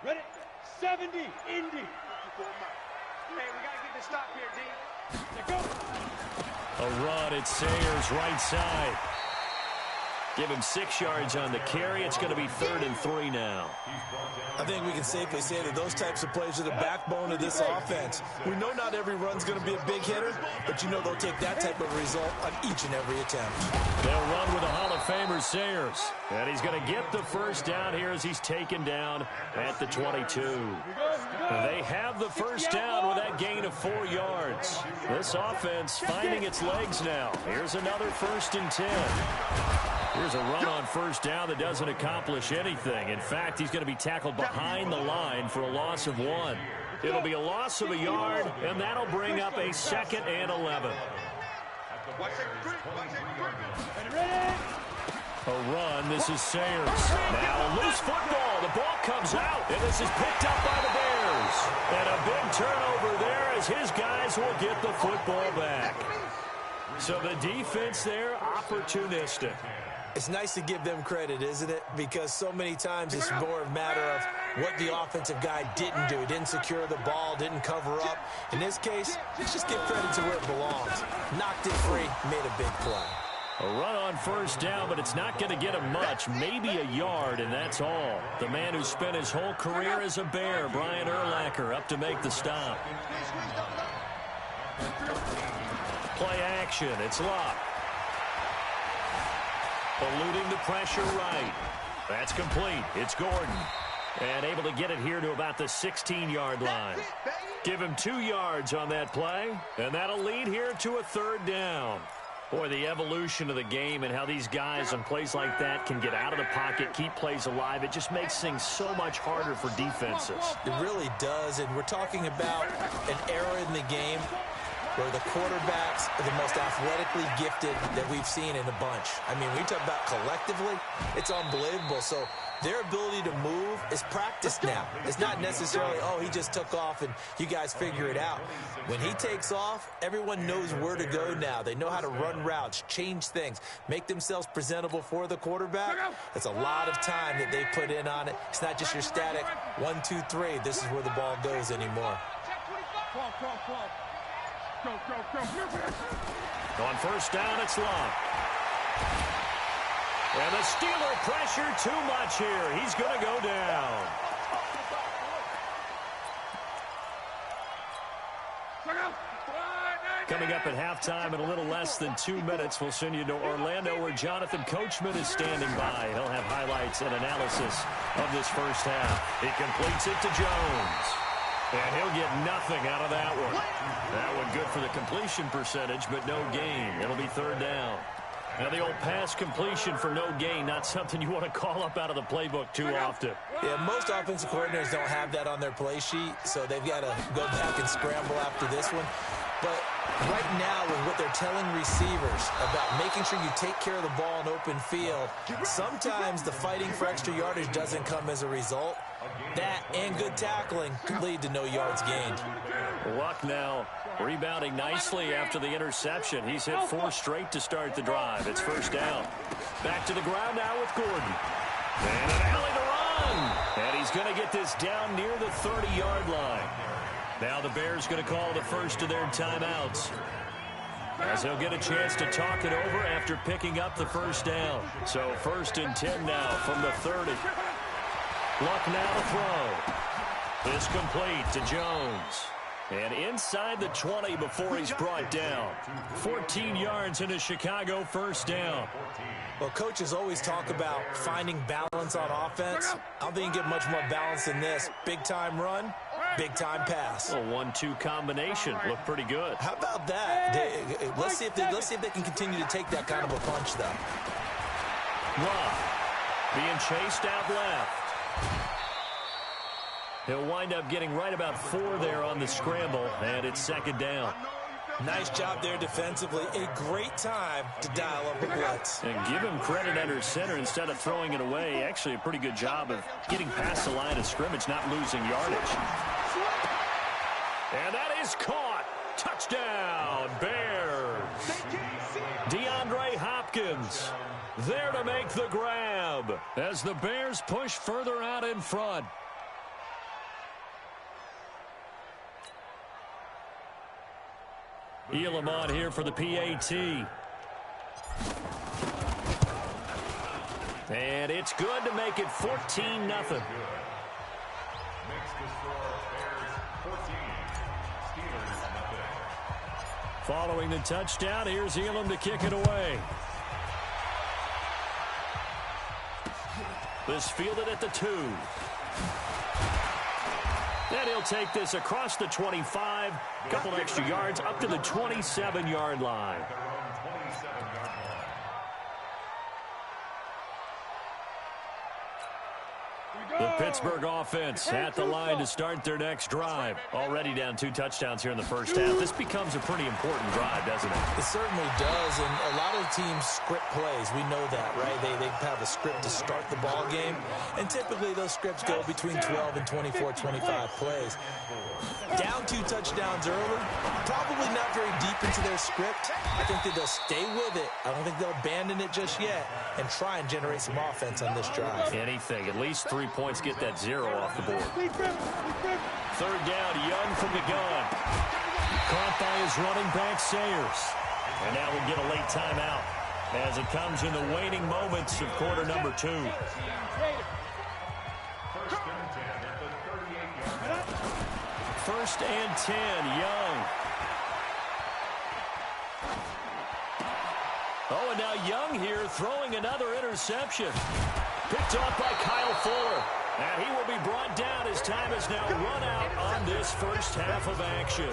Ready? 70, Indy. Hey, we got to get this stop here, D. Let go. A run at Sayers' right side. Give him 6 yards on the carry. It's going to be 3rd and 3 now. I think we can safely say that those types of plays are the backbone of this offense. We know not every run's going to be a big hitter, but you know they'll take that type of result on each and every attempt. They'll run with the Hall of Famer Sayers. And he's going to get the first down here as he's taken down at the 22. They have the first down with that gain of 4 yards. This offense finding its legs now. Here's another 1st and 10. Here's a run on first down that doesn't accomplish anything. In fact, he's going to be tackled behind the line for a loss of 1. It'll be a loss of a yard, and that'll bring up a 2nd and 11. A run. This is Sayers. Now a loose football. The ball comes out, and this is picked up by the Bears. And a big turnover there as his guys will get the football back. So the defense there, opportunistic. It's nice to give them credit, isn't it? Because so many times it's more a matter of what the offensive guy didn't do. Didn't secure the ball, didn't cover up. In this case, let's just give credit to where it belongs. Knocked it free, made a big play. A run on first down, but it's not going to get him much. Maybe a yard, and that's all. The man who spent his whole career as a Bear, Brian Urlacher, up to make the stop. Play action. It's Locke. Eluding the pressure right. That's complete. It's Gordon. And able to get it here to about the 16-yard line. Give him 2 yards on that play. And that'll lead here to a 3rd down. Boy, the evolution of the game and how these guys on plays like that can get out of the pocket, keep plays alive, it just makes things so much harder for defenses. It really does. And we're talking about an era in the game where the quarterbacks are the most athletically gifted that we've seen in a bunch. I mean, we talk about collectively, it's unbelievable. So their ability to move is practiced now. It's not necessarily, oh, he just took off and you guys figure it out. When he takes off, everyone knows where to go now. They know how to run routes, change things, make themselves presentable for the quarterback. It's a lot of time that they put in on it. It's not just your static 1, 2, 3. This is where the ball goes anymore. On first down, it's Locke. And the Steeler pressure too much here. He's going to go down. Coming up at halftime in a little less than 2 minutes, we'll send you to Orlando where Jonathan Coachman is standing by. He'll have highlights and analysis of this first half. He completes it to Jones. And he'll get nothing out of that one. That one good for the completion percentage, but no gain. It'll be 3rd down. Now, the old pass completion for no gain, not something you want to call up out of the playbook too often. Yeah, most offensive coordinators don't have that on their play sheet, so they've got to go back and scramble after this one. But right now, with what they're telling receivers about making sure you take care of the ball in open field, sometimes the fighting for extra yardage doesn't come as a result. That and good tackling could lead to no yards gained. Luck now rebounding nicely after the interception. He's hit 4 straight to start the drive. It's first down. Back to the ground now with Gordon. And an alley to run. And he's going to get this down near the 30-yard line. Now the Bears going to call the first of their timeouts, as they'll get a chance to talk it over after picking up the first down. So 1st and 10 now from the 30. Luck now to throw. This complete to Jones. And inside the 20 before he's brought down. 14 yards in a Chicago first down. Well, coaches always talk about finding balance on offense. I don't think you can get much more balance than this. Big-time run, big-time pass. A 1-2 combination. Looked pretty good. How about that? Let's see if they can continue to take that kind of a punch, though. Love being chased out left. He'll wind up getting right about 4 there on the scramble, and it's 2nd down. Nice job there defensively. A great time to dial up a blitz. And give him credit under center instead of throwing it away. Actually a pretty good job of getting past the line of scrimmage, not losing yardage. And that is caught. Touchdown, Bears. DeAndre Hopkins there to make the grab as the Bears push further out in front. Elam on here for the PAT. And it's good to make it 14-0. Makes the score Bears 14, Steelers nothing. Following the touchdown, here's Elam to kick it away. This fielded at the 2. And he'll take this across the 25. A couple extra yards up to the 27-yard line. Their own 27-yard line. The Pittsburgh offense at the line to start their next drive. Already down 2 touchdowns here in the first half. This becomes a pretty important drive, doesn't it? It certainly does, and a lot of teams script plays. We know that, right? They have a script to start the ball game, and typically those scripts go between 12 and 24, 25 plays. Down 2 touchdowns early, probably not very deep into their script. I think that they'll stay with it. I don't think they'll abandon it just yet and try and generate some offense on this drive. Anything, at least 3 points, get that 0 off the board. Third down, Young from the gun. Caught by his running back, Sayers. And now we'll get a late timeout as it comes in the waning moments of quarter number 2. First and 10, Young. Oh, and now Young here throwing another interception. Picked off by Kyle Fuller. And he will be brought down as time has now run out on this first half of action.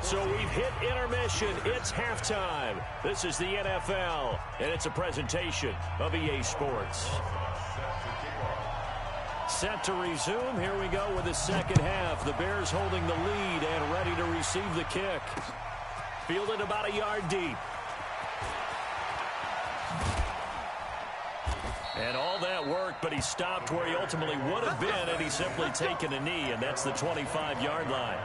So we've hit intermission. It's halftime. This is the NFL, and it's a presentation of EA Sports. Set to resume. Here we go with the second half. The Bears holding the lead and ready to receive the kick. Fielded about a yard deep. And all that work, but he stopped where he ultimately would have been, and he's simply taken a knee, and that's the 25-yard line.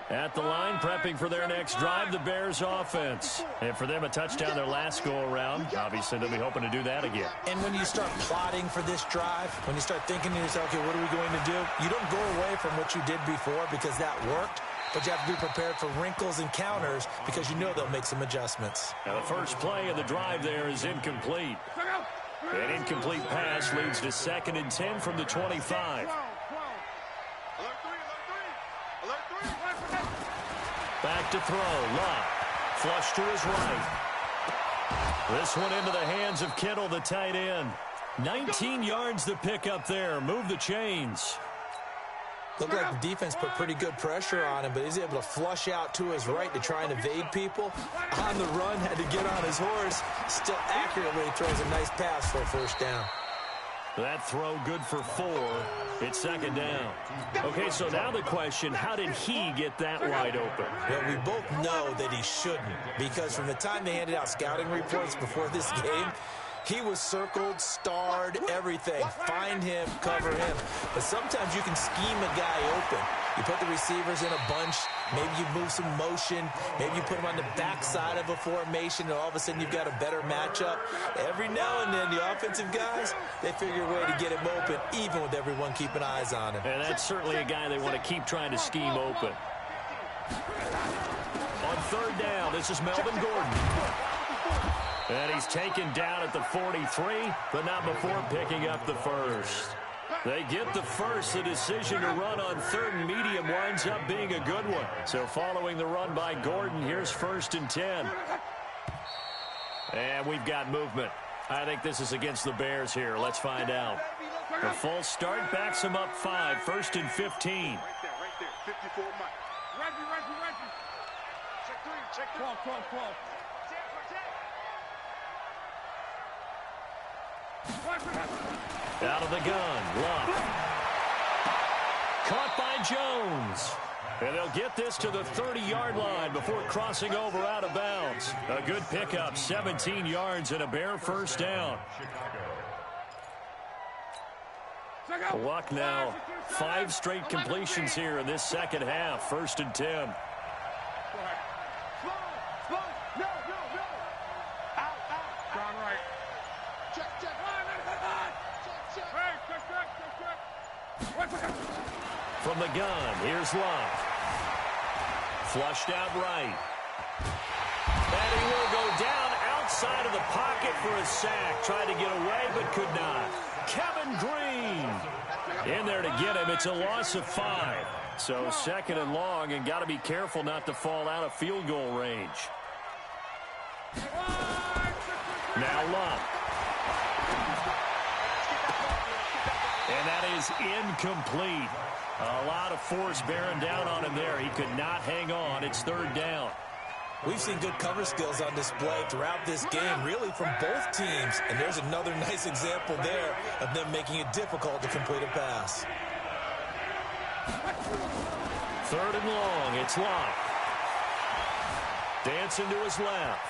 At the line, prepping for their next drive, the Bears offense. And for them, a touchdown their last go-around. Obviously, they'll be hoping to do that again. And when you start plotting for this drive, when you start thinking to yourself, okay, what are we going to do? You don't go away from what you did before because that worked, but you have to be prepared for wrinkles and counters because you know they'll make some adjustments. Now, the first play of the drive there is incomplete. An incomplete pass leads to 2nd and 10 from the 25. Back to throw. Lott. Flush to his right. This one into the hands of Kittle, the tight end. 19 yards to pick up there. Move the chains. Looked like the defense put pretty good pressure on him, but he's able to flush out to his right to try and evade people. On the run, had to get on his horse. Still accurately throws a nice pass for a first down. That throw good for 4. It's 2nd down. Okay, so now the question, how did he get that wide open? Well, we both know that he shouldn't, because from the time they handed out scouting reports before this game, he was circled, starred, everything. Find him, cover him. But sometimes you can scheme a guy open. You put the receivers in a bunch. Maybe you move some motion. Maybe you put them on the backside of a formation, and all of a sudden you've got a better matchup. Every now and then, the offensive guys, they figure a way to get him open, even with everyone keeping eyes on him. And that's certainly a guy they want to keep trying to scheme open. On 3rd down, this is Melvin Gordon. And he's taken down at the 43, but not before picking up the first. They get the first. The decision to run on 3rd and medium winds up being a good one. So following the run by Gordon, here's 1st and 10. And we've got movement. I think this is against the Bears here. Let's find out. The false start backs him up 5. 1st and 15. Right there. 54 Mike. Reggie. Check 3. 12. Out of the gun, Lott. Caught by Jones. And they'll get this to the 30-yard line before crossing over out of bounds. A good pickup, 17 yards and a Bear first down. Luck now, 5 straight completions here in this second half. 1st and 10. From the gun, here's Love. Flushed out right. And he will go down outside of the pocket for a sack. Tried to get away, but could not. Kevin Green in there to get him. It's a loss of 5. So 2nd and long, and got to be careful not to fall out of field goal range. Now Love. And that is incomplete. A lot of force bearing down on him there. He could not hang on. It's 3rd down. We've seen good cover skills on display throughout this game, really from both teams. And there's another nice example there of them making it difficult to complete a pass. 3rd and long. It's Love. Dancing to his left.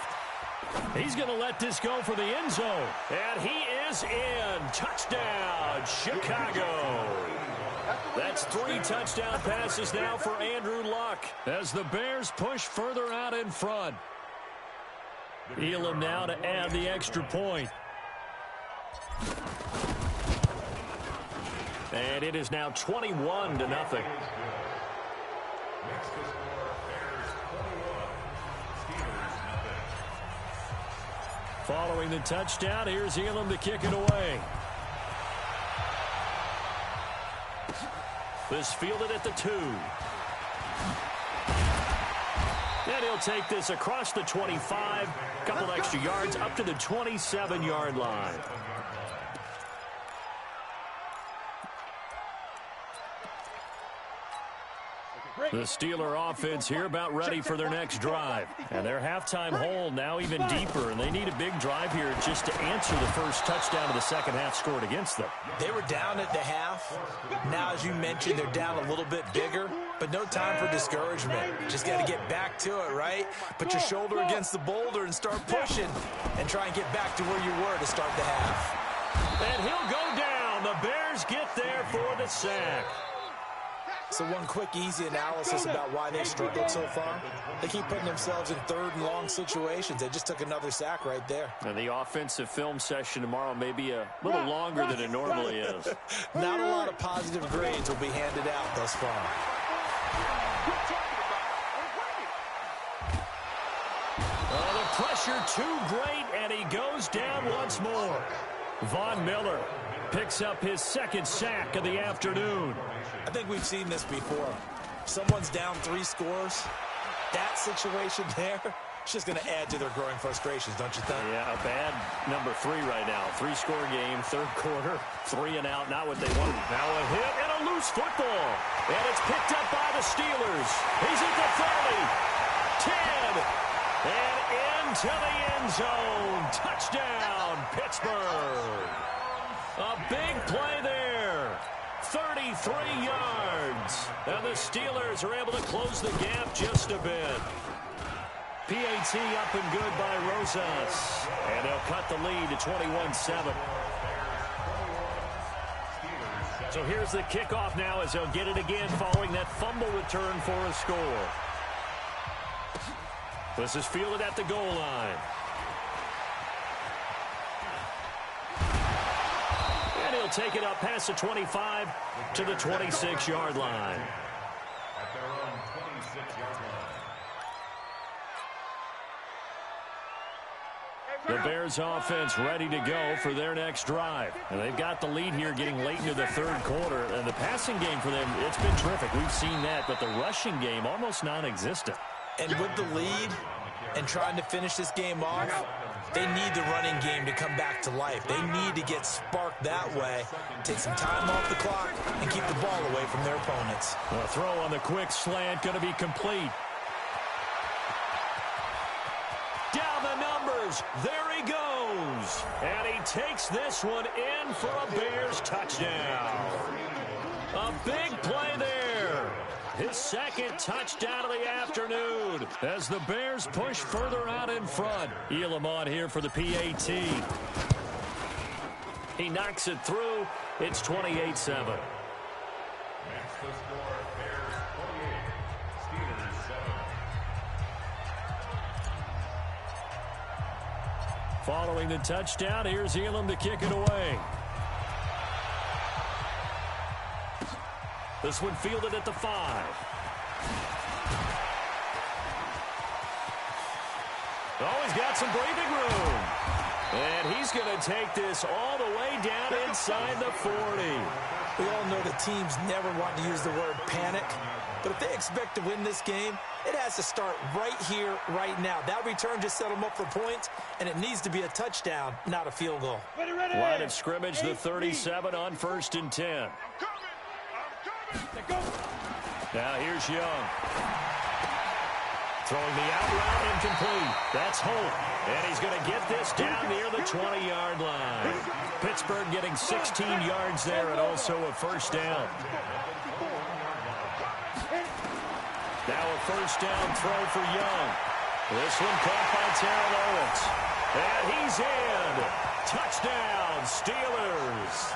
He's going to let this go for the end zone. And he is in. Touchdown, Chicago. That's 3 touchdown passes now for Andrew Luck as the Bears push further out in front. Elam now to add the extra point. And it is now 21-0. Next to score, Bears 21, Steelers nothing. Following the touchdown, here's Elam to kick it away. This fielded at the 2. And he'll take this across the 25. Couple extra yards up to the 27-yard line. The Steeler offense here about ready for their next drive. And their halftime hole now even deeper, and they need a big drive here just to answer the first touchdown of the second half scored against them. They were down at the half. Now, as you mentioned, they're down a little bit bigger, but no time for discouragement. Just got to get back to it, right? Put your shoulder against the boulder and start pushing and try and get back to where you were to start the half. And he'll go down. The Bears get there for the sack. So one quick, easy analysis about why they've struggled so far. They keep putting themselves in 3rd and long situations. They just took another sack right there. And the offensive film session tomorrow may be a little longer than it normally is. Not a lot of positive grades will be handed out thus far. Oh, the pressure too great, and he goes down once more. Von Miller picks up his 2nd sack of the afternoon. I think we've seen this before. Someone's down 3 scores. That situation there, it's just going to add to their growing frustrations, don't you think? Yeah, a bad number 3 right now. 3-score game, 3rd quarter, 3 and out, not what they wanted. Now a hit and a loose football. And it's picked up by the Steelers. He's at the 30, 10, and into the end zone. Touchdown, Pittsburgh. A big play there. 33 yards. And the Steelers are able to close the gap just a bit. PAT up and good by Rosas. And they'll cut the lead to 21-7. So here's the kickoff now as they'll get it again following that fumble return for a score. This is fielded at the goal line. And he'll take it up past the 25 to the 26-yard line. At their own 26-yard line. The Bears offense ready to go for their next drive. And they've got the lead here getting late into the 3rd quarter. And the passing game for them, it's been terrific. We've seen that. But the rushing game, almost non-existent. And with the lead and trying to finish this game off, they need the running game to come back to life. They need to get sparked that way, take some time off the clock, and keep the ball away from their opponents. A throw on the quick slant going to be complete. Down the numbers. There he goes. And he takes this one in for a Bears touchdown. A big play there. His 2nd touchdown of the afternoon as the Bears push further out in front. Elam on here for the PAT. He knocks it through. It's 28-7. Next to score, Bears 28, Steelers 7. Following the touchdown, here's Elam to kick it away. This one fielded at the 5. Oh, he's got some breathing room. And he's going to take this all the way down inside the 40. We all know the teams never want to use the word panic. But if they expect to win this game, it has to start right here, right now. That return just set them up for points, and it needs to be a touchdown, not a field goal. Line of scrimmage, the 37 on 1st and 10. Now here's Young. Throwing the out route incomplete. That's Holt. And he's going to get this down near the 20-yard line. Pittsburgh getting 16 yards there and also a first down. Now a first down throw for Young. This one caught by Terrell Owens. And he's in. Touchdown, Steelers.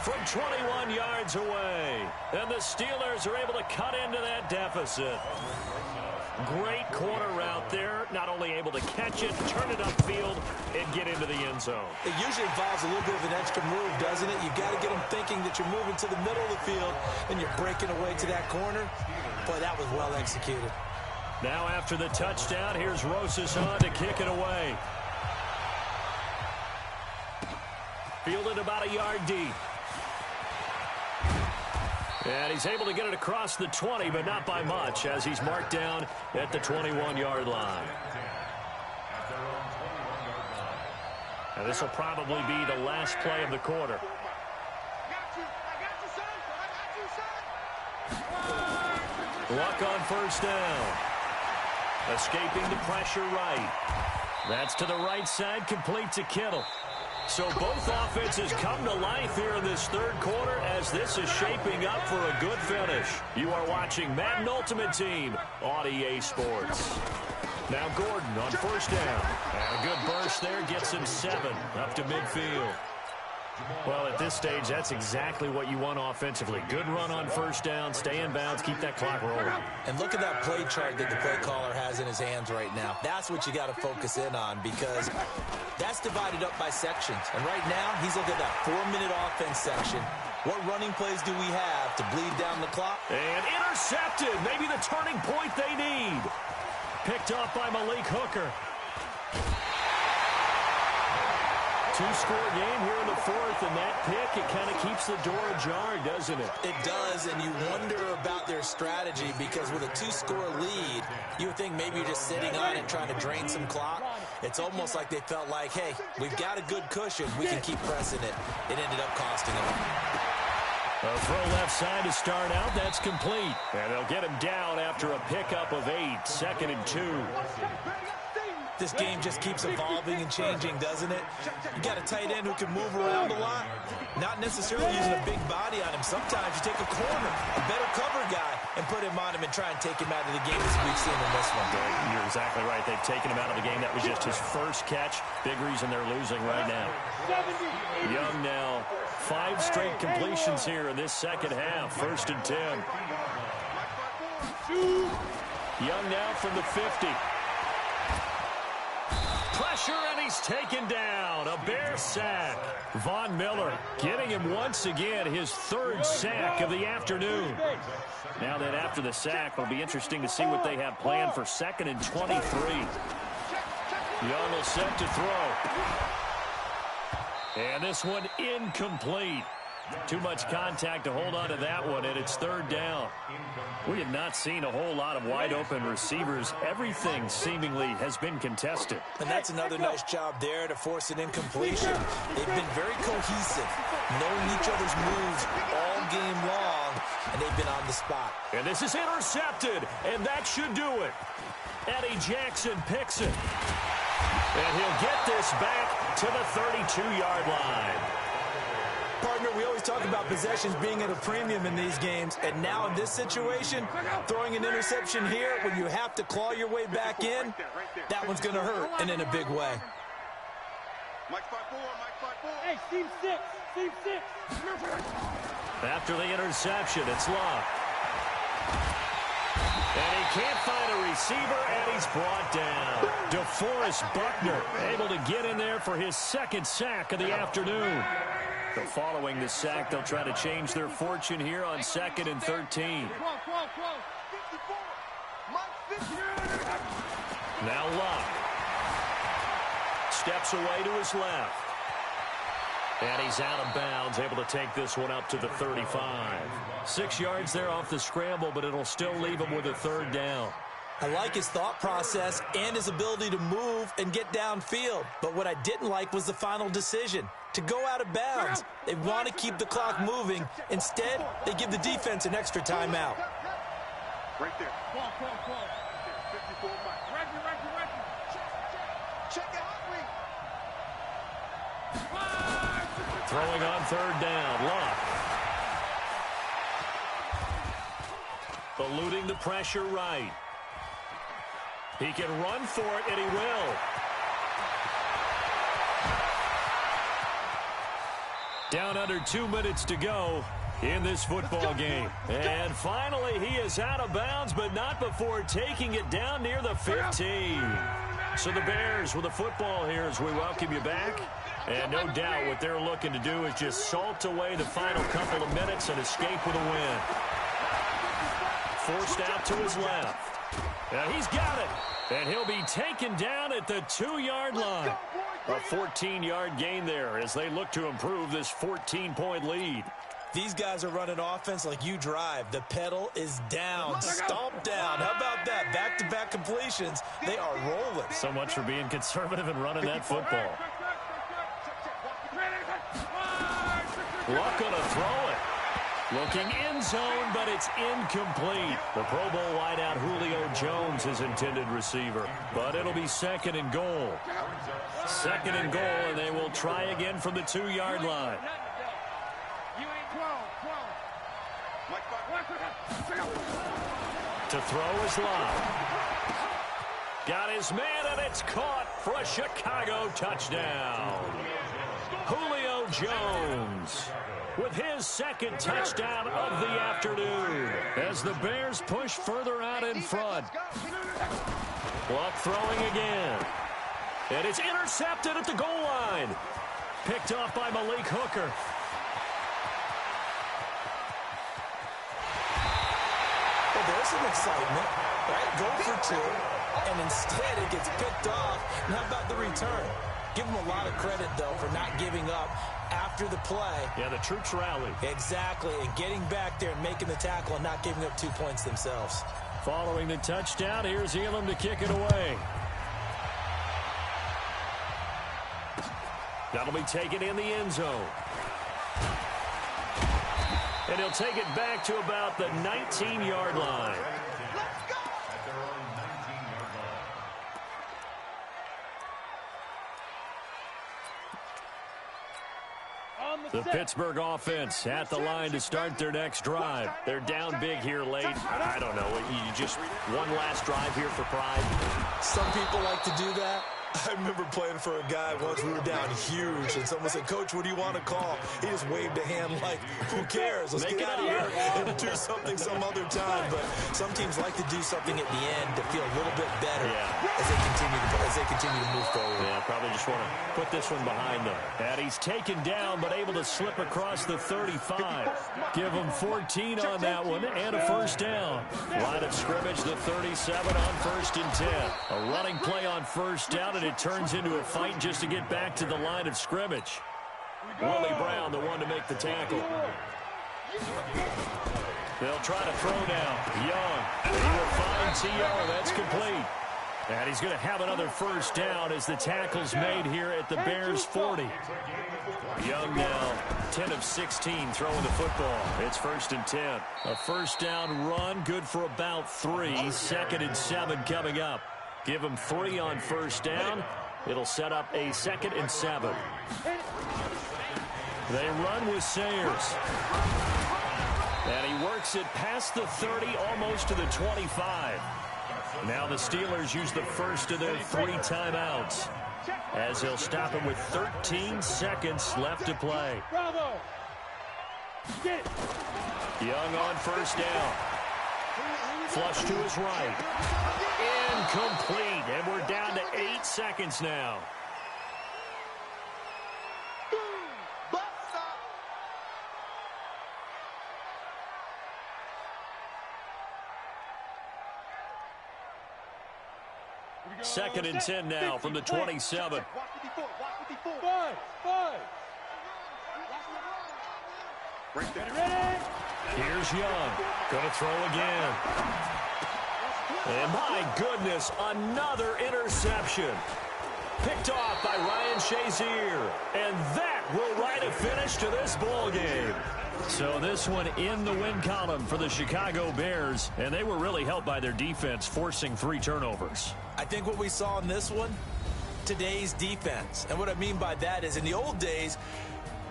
From 21 yards away. And the Steelers are able to cut into that deficit. Great corner route there. Not only able to catch it, turn it upfield, and get into the end zone. It usually involves a little bit of an extra move, doesn't it? You've got to get them thinking that you're moving to the middle of the field and you're breaking away to that corner. Boy, that was well executed. Now after the touchdown, here's Rosas on to kick it away. Fielded about a yard deep. And he's able to get it across the 20, but not by much, as he's marked down at the 21-yard line. And this will probably be the last play of the quarter. Luck on first down. Escaping the pressure right. That's to the right side, complete to Kittle. So both offenses come to life here in this third quarter as this is shaping up for a good finish. You are watching Madden Ultimate Team on EA Sports. Now Gordon on first down. And a good burst there gets him 7 up to midfield. Well, at this stage, that's exactly what you want offensively. Good run on first down, stay in bounds, keep that clock rolling. And look at that play chart that the play caller has in his hands right now. That's what you got to focus in on because that's divided up by sections. And right now, he's looking at that 4-minute offense section. What running plays do we have to bleed down the clock? And intercepted. Maybe the turning point they need. Picked off by Malik Hooker. Two-score game here in the fourth, and that pick, it kind of keeps the door ajar, doesn't it? It does, and you wonder about their strategy because with a 2-score lead, you would think maybe you're just sitting on it trying to drain some clock. It's almost like they felt like, hey, we've got a good cushion. We can keep pressing it. It ended up costing them. A throw left side to start out. That's complete. And they'll get him down after a pickup of 8. 2nd and 2. This game just keeps evolving and changing, doesn't it? You got a tight end who can move around a lot. Not necessarily using a big body on him. Sometimes you take a corner, a better cover guy, and put him on him and try and take him out of the game as we've seen in this one. You're exactly right. They've taken him out of the game. That was just his first catch. Big reason they're losing right now. Young now. 5 straight completions here in this second half. 1st and 10. Young now from the 50. Pressure, and he's taken down. A Bear sack. Von Miller getting him once again his 3rd sack of the afternoon. Now that after the sack, it'll be interesting to see what they have planned for 2nd and 23. Young will set to throw. And this one incomplete. Too much contact to hold on to that one, and it's 3rd down. We have not seen a whole lot of wide-open receivers. Everything seemingly has been contested. And that's another nice job there to force an incompletion. They've been very cohesive, knowing each other's moves all game long, and they've been on the spot. And this is intercepted, and that should do it. Eddie Jackson picks it. And he'll get this back to the 32-yard line. Partner, we always talk about possessions being at a premium in these games, and now in this situation, throwing an interception here when you have to claw your way back in, that one's going to hurt, and in a big way. Hey, team 6, team 6. After the interception, it's Love. And he can't find a receiver, and he's brought down. DeForest Buckner able to get in there for his 2nd sack of the afternoon. So following the sack, they'll try to change their fortune here on 2nd and 13. Now Luck. Steps away to his left. And he's out of bounds, able to take this one up to the 35. 6 yards there off the scramble, but it'll still leave him with a 3rd down. I like his thought process and his ability to move and get downfield. But what I didn't like was the final decision, to go out of bounds. They want to keep the clock moving. Instead, they give the defense an extra timeout. Right there. 54 Mike. Check it out. Throwing on 3rd down. Luck. Eluding the pressure right. He can run for it, and he will. Down under 2 minutes to go in this football game. And finally, he is out of bounds, but not before taking it down near the 15. So the Bears with the football here as we welcome you back. And no doubt what they're looking to do is just salt away the final couple of minutes and escape with a win. Forced out to his left. Now he's got it. And he'll be taken down at the 2-yard line. A 14-yard gain there as they look to improve this 14-point lead. These guys are running offense like you drive. The pedal is down, stomped down. How about that? Back-to-back completions. They are rolling. So much for being conservative and running that football. Luck gonna throw it. Looking end zone, but it's incomplete. The Pro Bowl wideout Julio Jones, his intended receiver. But it'll be 2nd and goal. 2nd and goal, and they will try again from the 2-yard line. To throw is Luck. Got his man, and it's caught for a Chicago touchdown. Julio Jones with his 2nd touchdown of the afternoon as the Bears push further out in front. Luck throwing again. And it's intercepted at the goal line. Picked off by Malik Hooker. Well, there's some excitement, right? Go for 2, and instead it gets picked off. And how about the return? Give them a lot of credit, though, for not giving up after the play. Yeah, the troops rally. Exactly, and getting back there and making the tackle and not giving up 2 points themselves. Following the touchdown, here's Elam to kick it away. That'll be taken in the end zone. And he'll take it back to about the 19-yard line. The Pittsburgh offense at the line to start their next drive. They're down big here late. I don't know. You just one last drive here for pride. Some people like to do that. I remember playing for a guy once. We were down huge, and someone said, "Coach, what do you want to call?" He just waved a hand like, "Who cares? Let's get out of here and do something some other time." But some teams like to do something at the end to feel a little bit better as they continue to move forward. Yeah, probably just want to put this one behind them. And he's taken down, but able to slip across the 35. Give him 14 on that one and a 1st down. Line of scrimmage, the 37 on 1st and 10. A running play on 1st down, and it turns into a fight just to get back to the line of scrimmage. Willie Brown, the one to make the tackle. They'll try to throw now. Young. He will find T.O. That's complete. And he's going to have another 1st down as the tackle's made here at the Bears' 40. Young now, 10 of 16 throwing the football. It's 1st and 10. A 1st down run, good for about 3. 2nd and 7 coming up. Give him 3 on 1st down. It'll set up a 2nd and 7. They run with Sayers. And he works it past the 30, almost to the 25. Now the Steelers use the first of their 3 timeouts as they'll stop him with 13 seconds left to play. Bravo. Young on 1st down. Flush to his right. Incomplete. And we're down to 8 seconds now. 2nd and 10 now from the 27. Watch 54. Watch 54. Ready? Here's Young. Going to throw again. And my goodness, another interception. Picked off by Ryan Shazier. And that will write a finish to this ball game. So this one in the win column for the Chicago Bears. And they were really helped by their defense, forcing 3 turnovers. I think what we saw in this one, today's defense. And what I mean by that is in the old days,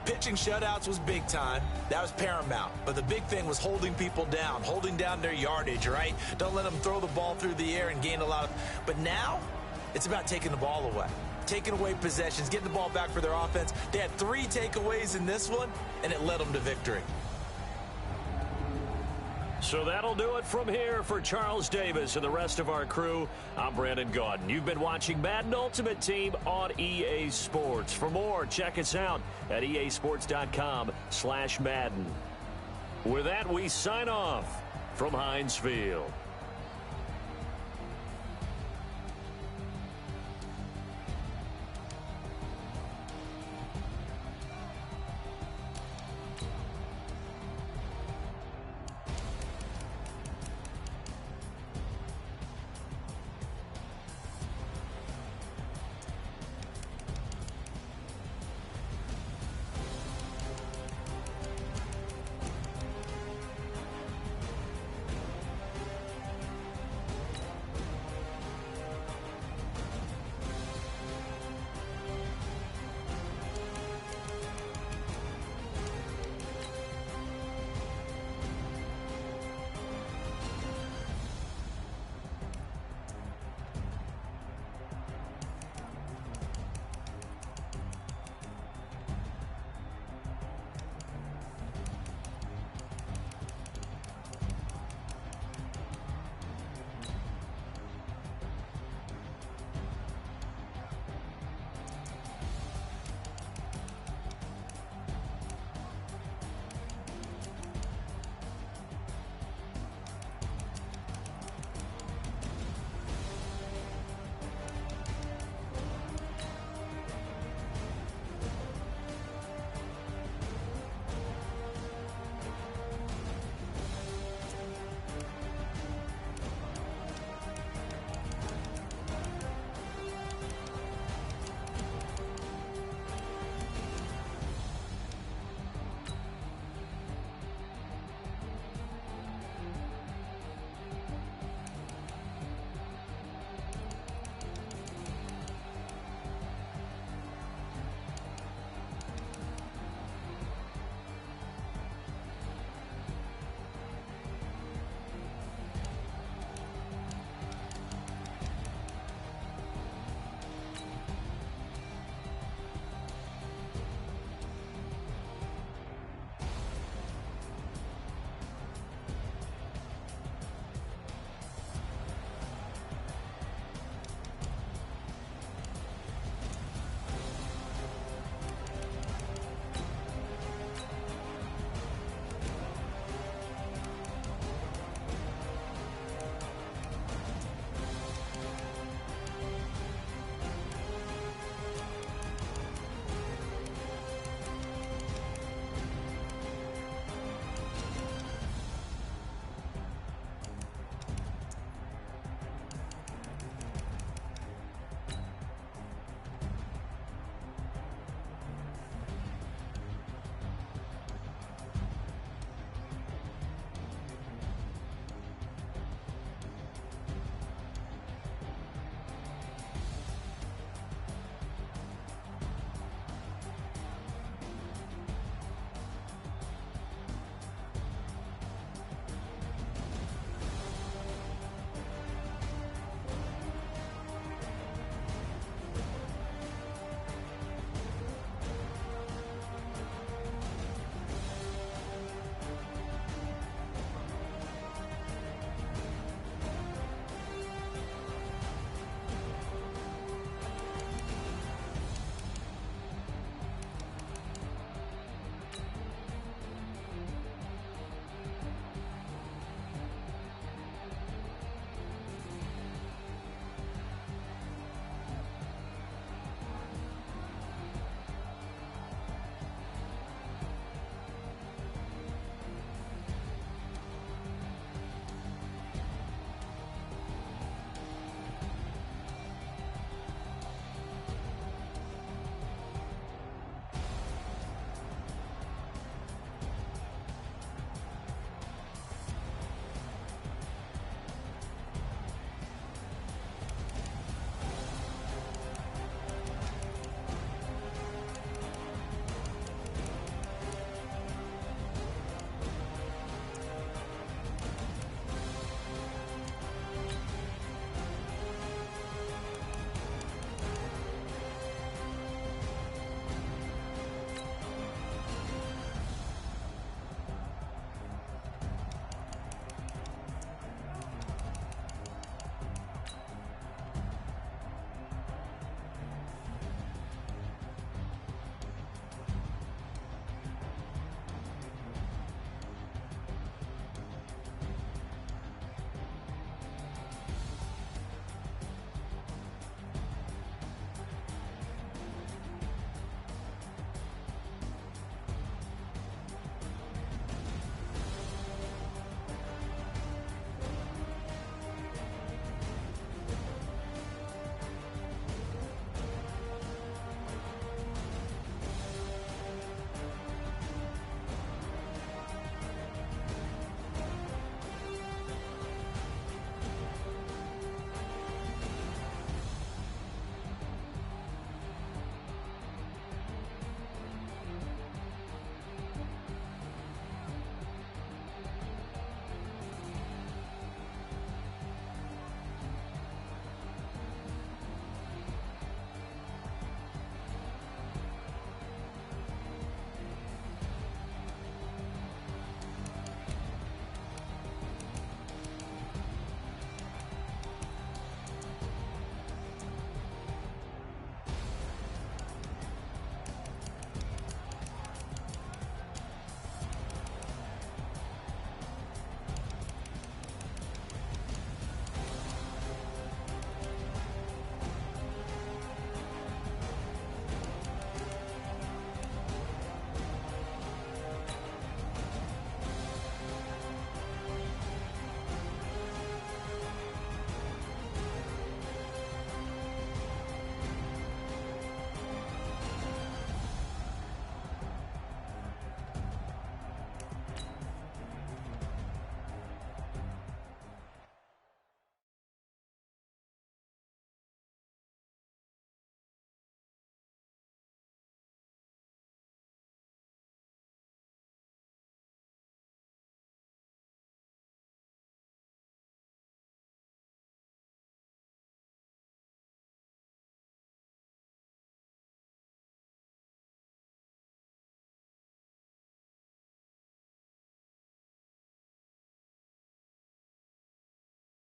pitching shutouts was big time. That was paramount. But the big thing was holding people down, holding down their yardage, right? Don't let them throw the ball through the air and gain a lot of... But now, it's about taking the ball away. Taking away possessions, getting the ball back for their offense. They had 3 takeaways in this one, and it led them to victory. So that'll do it from here for Charles Davis and the rest of our crew. I'm Brandon Gaudin. You've been watching Madden Ultimate Team on EA Sports. For more, check us out at easports.com/Madden. With that, we sign off from Heinz Field.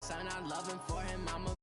Son, I love him for him, I'ma